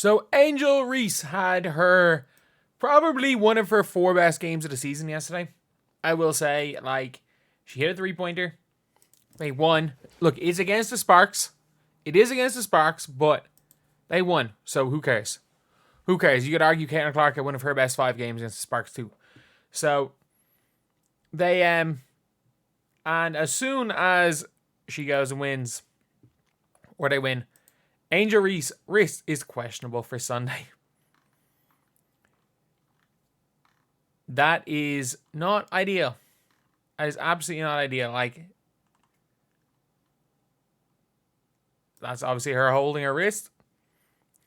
So Angel Reese had her probably one of her 4 best games of the season yesterday. I will say, she hit a 3-pointer. They won. Look, it's against the Sparks. It is against the Sparks, but they won. So who cares? Who cares? You could argue Caitlin Clark had one of her best 5 games against the Sparks too. So they and as soon as she goes and wins, or they win, Angel Reese wrist is questionable for Sunday. That is not ideal. That is absolutely not ideal. That's obviously her holding her wrist.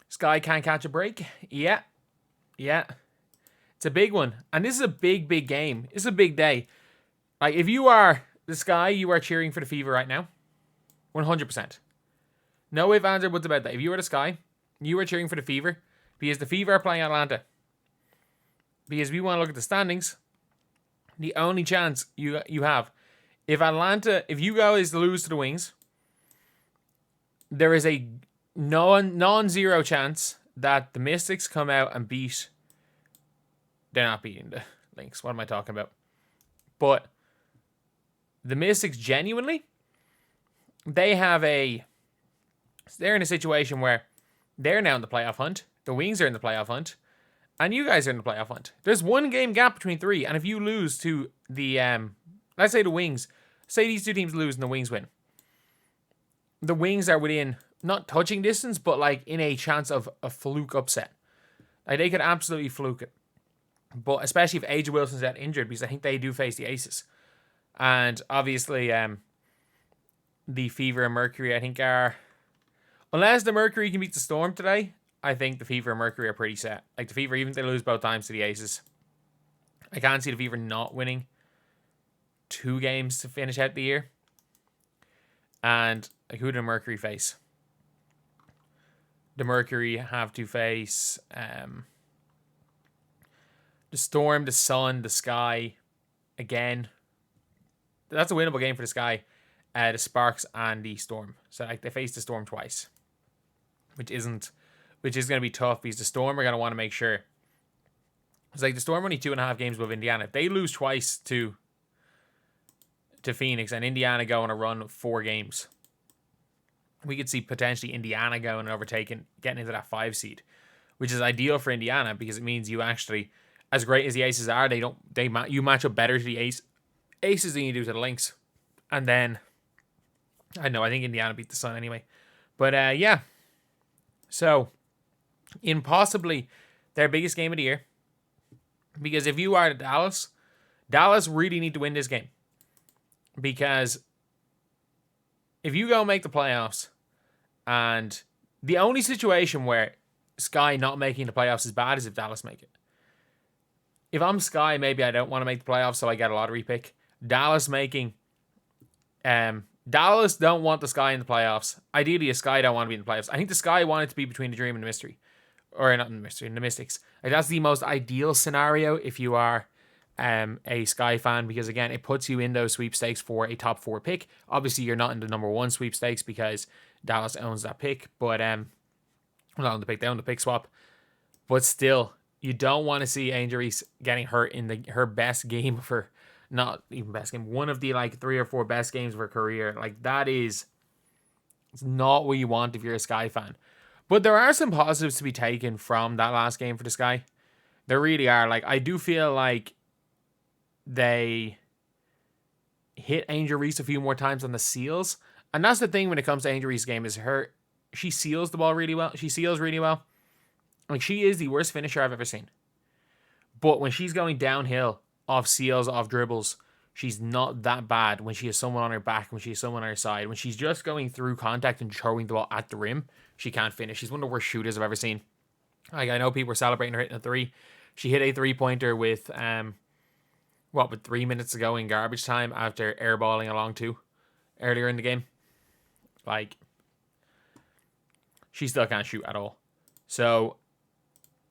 Sky can't catch a break. Yeah. It's a big one. And this is a big, big game. It's a big day. If you are the Sky, you are cheering for the Fever right now. 100%. No ifs, ands, or buts about that. If you are the Sky, you are cheering for the Fever because the Fever are playing Atlanta. Because we want to look at the standings, the only chance you have, if you guys lose to the Wings, there is a non-zero chance that the Mystics come out and beat. They're not beating the Lynx. What am I talking about? But the Mystics genuinely, they're in a situation where they're now in the playoff hunt. The Wings are in the playoff hunt. And you guys are in the playoff hunt. There's 1 game gap between 3. And if you lose to the, let's say the Wings, say these 2 teams lose and the Wings win. The Wings are within, not touching distance, but in a chance of a fluke upset. They could absolutely fluke it. But especially if AJ Wilson's out injured, because I think they do face the Aces. And obviously, the Fever and Mercury, I think, are... Unless the Mercury can beat the Storm today, I think the Fever and Mercury are pretty set. The Fever, even if they lose both times to the Aces, I can't see the Fever not winning 2 games to finish out the year. And who do the Mercury face? The Mercury have to face the Storm, the Sun, the Sky again. That's a winnable game for the Sky. The Sparks and the Storm. So they face the Storm twice, which is going to be tough because the Storm are going to want to make sure. It's the Storm are only 2.5 games above Indiana. If they lose twice to Phoenix and Indiana go on a run of 4 games, we could see potentially Indiana going and overtaking, getting into that 5 seed, which is ideal for Indiana because it means you actually, as great as the Aces are, you match up better to the Aces than you do to the Lynx. And then, I think Indiana beat the Sun anyway. But yeah. So, in possibly their biggest game of the year, because if you are Dallas really need to win this game. Because if you go make the playoffs, and the only situation where Sky not making the playoffs is bad is if Dallas make it. If I'm Sky, maybe I don't want to make the playoffs, so I get a lottery pick. Dallas don't want the Sky in the playoffs. Ideally, a Sky don't want to be in the playoffs. I think the Sky want it to be between the Dream and the Mystery. Or not in the Mystery, in the Mystics. That's the most ideal scenario if you are a Sky fan, because again, it puts you in those sweepstakes for a top 4 pick. Obviously, you're not in the number 1 sweepstakes because Dallas owns that pick, but not on the pick, they own the pick swap. But still, you don't want to see Angel Reese getting hurt in her best game for, not even best game, one of the 3 or 4 best games of her career. It's not what you want if you're a Sky fan. But there are some positives to be taken from that last game for the Sky. There really are. I do feel like they hit Angel Reese a few more times on the seals. And that's the thing when it comes to Angel Reese's game, is she seals the ball really well. She seals really well. She is the worst finisher I've ever seen. But when she's going downhill off seals, off dribbles, she's not that bad when she has someone on her back, when she has someone on her side. When she's just going through contact and throwing the ball at the rim, she can't finish. She's one of the worst shooters I've ever seen. I know people were celebrating her hitting a 3. She hit a 3-pointer with 3 minutes to go in garbage time after airballing along 2 earlier in the game. She still can't shoot at all. So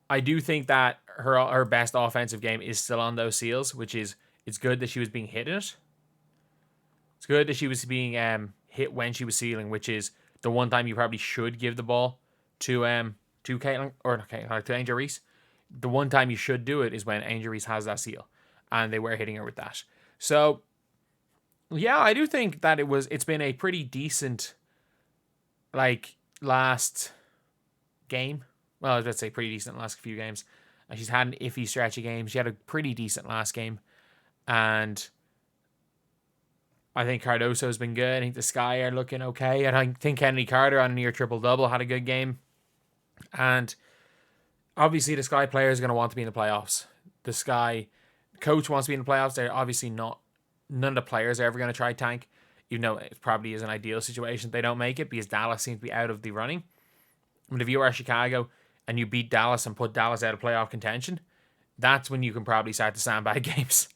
I do think that her best offensive game is still on those seals, which is, it's good that she was being hit in it. It's good that she was being hit when she was sealing, which is the one time you probably should give the ball to to Caitlin, or not Caitlin, to Angel Reese. The one time you should do it is when Angel Reese has that seal, and they were hitting her with that. So, yeah, I do think that it's been a pretty decent, like, last game. Well, let's say pretty decent last few games. And she's had an iffy stretch of games. She had a pretty decent last game. And I think Cardoso's been good. I think the Sky are looking okay. And I think Kennedy Carter on a near triple-double had a good game. And obviously the Sky players are going to want to be in the playoffs. The Sky coach wants to be in the playoffs. They're obviously not. None of the players are ever going to try tank. Even though it probably is an ideal situation if they don't make it, because Dallas seems to be out of the running. But if you are Chicago and you beat Dallas and put Dallas out of playoff contention, that's when you can probably start to sandbag games.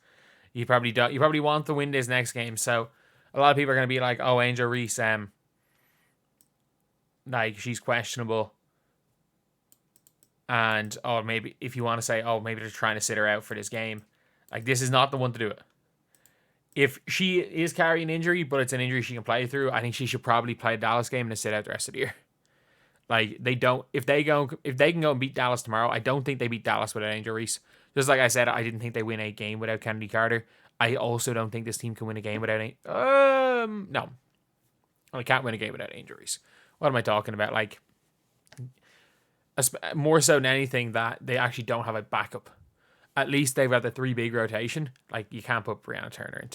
You probably want to win this next game. So a lot of people are going to be like, oh, Angel Reese, like, she's questionable. And, oh, maybe if you want to say, oh, maybe they're trying to sit her out for this game. Like, this is not the one to do it. If she is carrying an injury, but it's an injury she can play through, I think she should probably play the Dallas game and sit out the rest of the year. Like, they don't, if they can go and beat Dallas tomorrow, I don't think they beat Dallas without Angel Reese. Just like I said, I didn't think they win a game without Kennedy Carter. I also don't think this team can win a game without no. I can't win a game without Angel Reese. What am I talking about? Like, more so than anything, that they actually don't have a backup. At least they've got the 3 big rotation. Like, you can't put Breanna Turner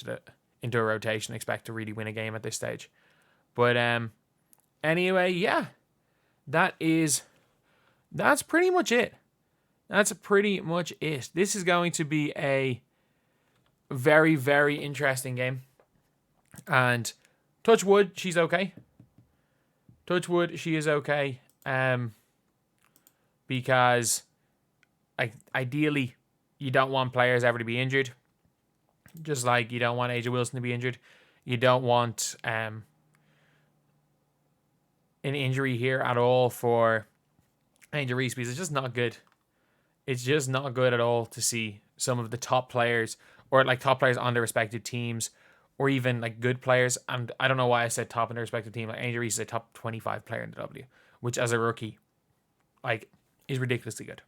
into a rotation and expect to really win a game at this stage. But anyway, yeah. That's pretty much it. That's pretty much it. This is going to be a very, very interesting game. And touch wood, she's okay. Touch wood, she is okay. Because ideally, you don't want players ever to be injured. Just like you don't want AJ Wilson to be injured. You don't want an injury here at all for Angel Reese, because it's just not good. It's just not good at all to see some of the top players, or like top players on their respective teams, or even like good players. And I don't know why I said top in their respective team. Like, Angel Reese is a top 25 player in the W, which as a rookie, like, is ridiculously good.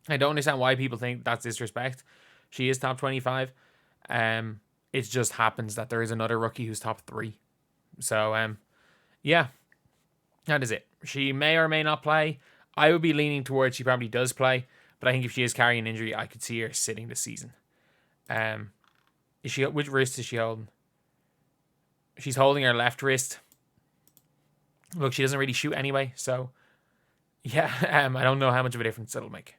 I don't understand why people think that's disrespect. She is top 25. It just happens that there is another rookie who's top 3. So, yeah, that is it. She may or may not play. I would be leaning towards she probably does play, but I think if she is carrying an injury, I could see her sitting this season. Which wrist is she holding? She's holding her left wrist. Look, she doesn't really shoot anyway, so yeah, I don't know how much of a difference it'll make.